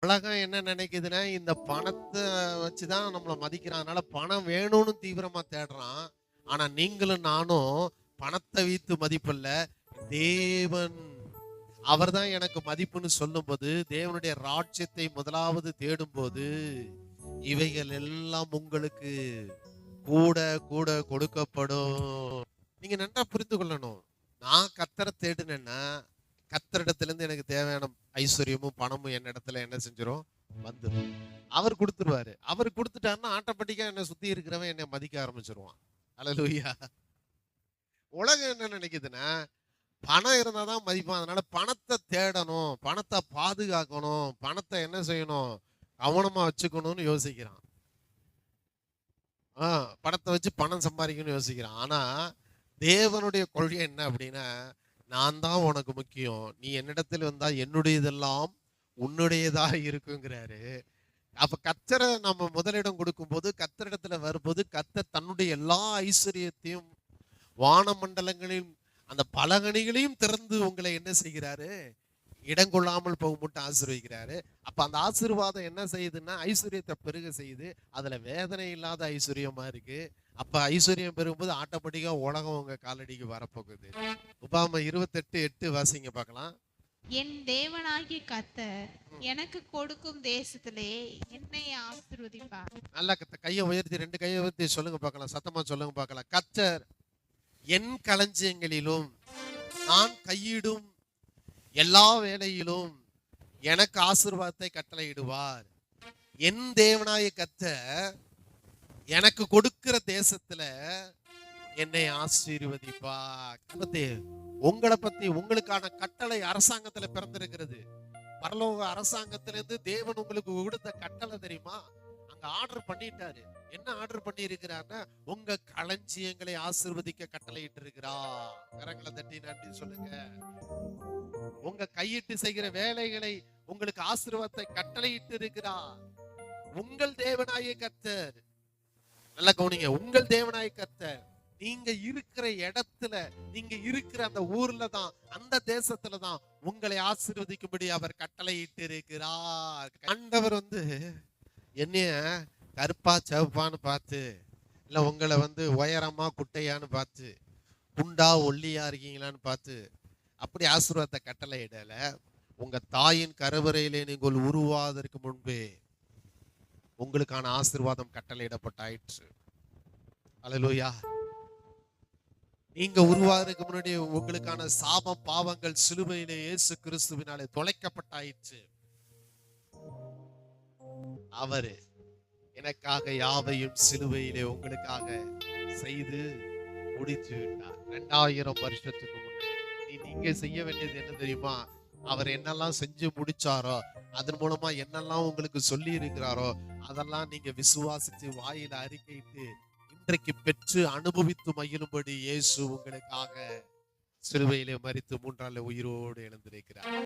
உலகம் என்ன நினைக்குதுன்னா, இந்த பணத்த வச்சுதான் நம்மள மதிக்கிறான். அதனால பணம் வேணும்னு தீவிரமா தேடுறான். ஆனா நீங்களும் நானும் பணத்த வைத்து மதிப்பில்ல. தேவன் அவர்தான் எனக்கு மதிப்புன்னு சொல்லும்போது, தேவனுடைய ராஜ்யத்தை முதலாவது தேடும்போது, இவைகள் எல்லாம் உங்களுக்கு கூட கூட கொடுக்கப்படும். நீங்க நன்றா புரிந்து கொள்ளணும். நான் கர்த்தர தேடுனேன்னா, கர்த்தரிடத்திலிருந்து எனக்கு தேவையான ஐஸ்வர்யமும், பணமும் என்னிடத்துல என்ன செஞ்சிரும்? வந்துரும். அவர் குடுத்துருவாரு. அவர் குடுத்துட்டாருன்னா, ஆட்டோமேட்டிக்கா என்ன சுத்தி இருக்கிறவன் என்னை மதிக்க ஆரம்பிச்சுருவான். அல்லேலூயா! உலகம் என்ன நினைக்குதுன்னா, பணம் இருந்தா தான் மதிப்பான். அதனால பணத்த தேடணும், பணத்த பாதுகாக்கணும், பணத்த என்ன செய்யணும்? கவனமா வச்சுக்கணும்னு யோசிக்கிறான். ஆ பணத்த வச்சு பணம் சம்பாரிக்கணும்னு யோசிக்கிறான். ஆனா, தேவனுடைய கொள்கை என்ன அப்படின்னா, நான் தான் உனக்கு முக்கியம். நீ என்னிடத்தில் வந்தா என்னுடையதெல்லாம் உன்னுடையதா இருக்குங்கிறாரு. அப்ப கர்த்தர நம்ம முதலிடம் கொடுக்கும்போது, கர்த்தரிடத்துல வரும்போது, கர்த்தர் தன்னுடைய எல்லா ஐஸ்வரியத்தையும் வானமண்டலங்களின் அந்த பலகணிகளையும் திறந்து உங்களை என்ன செய்கிறாரு? இடங்கொள்ளாமல் போக மட்டும் ஆசீர்வதிக்கிறாரு. அப்ப அந்த ஆசீர்வாதம் என்ன செய்யுதுன்னா, ஐஸ்வரியத்த பெருக செய்யுது. அதுல வேதனை இல்லாத ஐஸ்வரியமா இருக்கு. அப்ப ஐஸ்வரியம் பெருகும்போது ஆட்டோமேட்டிக்கா உலகம் உங்க காலடிக்கு வரப்போகுது. உபாகமம் 28:8 வாசிங்க பார்க்கலாம். என் தேவனாகிய கர்த்தர் எனக்கு கொடுக்கும் தேசத்திலே என்னை ஆசீர்வதிப்பார். நல்லா கைய உயர்த்தி 2 கைய உயர்த்தி சொல்லுங்க பார்க்கலாம். சத்தமா சொல்லுங்க பார்க்கலாம். கர்த்தர் என் களஞ்சியங்களிலும் நான் கையிடும் எல்லா வேளையிலும் எனக்கு ஆசீர்வாதத்தை கட்டளையிடுவார். என் தேவனாய கர்த்தர் எனக்கு கொடுக்கிற தேசத்துல என்னை ஆசீர்வதிப்பார். உங்களை பத்தி உங்களுக்கான கட்டளை அரசாங்கத்துல பிறந்திருக்கிறது. பரலோக அரசாங்கத்திலிருந்து தேவன் உங்களுக்கு கொடுத்த கட்டளை தெரியுமா? அங்க ஆர்டர் பண்ணிட்டாரு. என்ன ஆர்டர் பண்ணி இருக்கிறார்னா, உங்க களஞ்சியங்களை ஆசீர்வதிக்க கட்டளையிட்டு இருக்கிறார். கரங்களை தட்டி நன்றி சொல்லுங்க. உங்க கையிட்டு செய்கிற வேலைகளை உங்களுக்கு ஆசீர்வாதத்தை கட்டளையிட்டு இருக்கிறார். உங்கள் தேவனாய கர்த்தர், நல்லா கவனிங்க, உங்கள் தேவனாய கர்த்தர் நீங்க இருக்கிற இடத்துல, நீங்க இருக்கிற அந்த ஊர்ல தான், அந்த தேசத்துல தான் உங்களை ஆசீர்வதிக்கும்படி அவர் கட்டளையிட்டு இருக்கிறார். ஆண்டவர் என்னைய கருப்பா சிவப்பான்னு பார்த்து, இல்ல உங்களை உயரமா குட்டையான்னு பார்த்து, குண்டா ஒல்லியா இருக்கீங்களான்னு பார்த்து அப்படி ஆசீர்வாதத்தை கட்டளையிடல. உங்க தாயின் கருவறையிலே நீங்கள் உருவாவதற்கு முன்பே உங்களுக்கான ஆசீர்வாதம் கட்டளையிடப்பட்டாயிற்று. அல்லேலூயா! நீங்க உருவாகிறதுக்கு முன்னாடி உங்களுக்கான சாபம் பாவங்கள் சிலுவையிலே இயேசு கிறிஸ்துவினாலே தொலைக்கப்பட்டாயிற்று. அவரு எனக்காக யாவையும் சிலுவையிலே உங்களுக்காக செய்து முடித்து விட்டார். 2000 வருஷத்துக்கு முன்னாடி நீங்க செய்ய வேண்டியது என்ன தெரியுமா? அவர் என்னெல்லாம் செஞ்சு முடிச்சாரோ, அதன் மூலமா என்னெல்லாம் உங்களுக்கு சொல்லி இருக்கிறாரோ, அதெல்லாம் நீங்க விசுவாசித்து வாயில அறிக்கையிட்டு இன்றைக்கு பெற்று அனுபவித்து மகிழும்படி இயேசு உங்களுக்காக சிலுவையிலே மரித்து 3 நாள்ல உயிரோடு எழுந்திருக்கிறார்.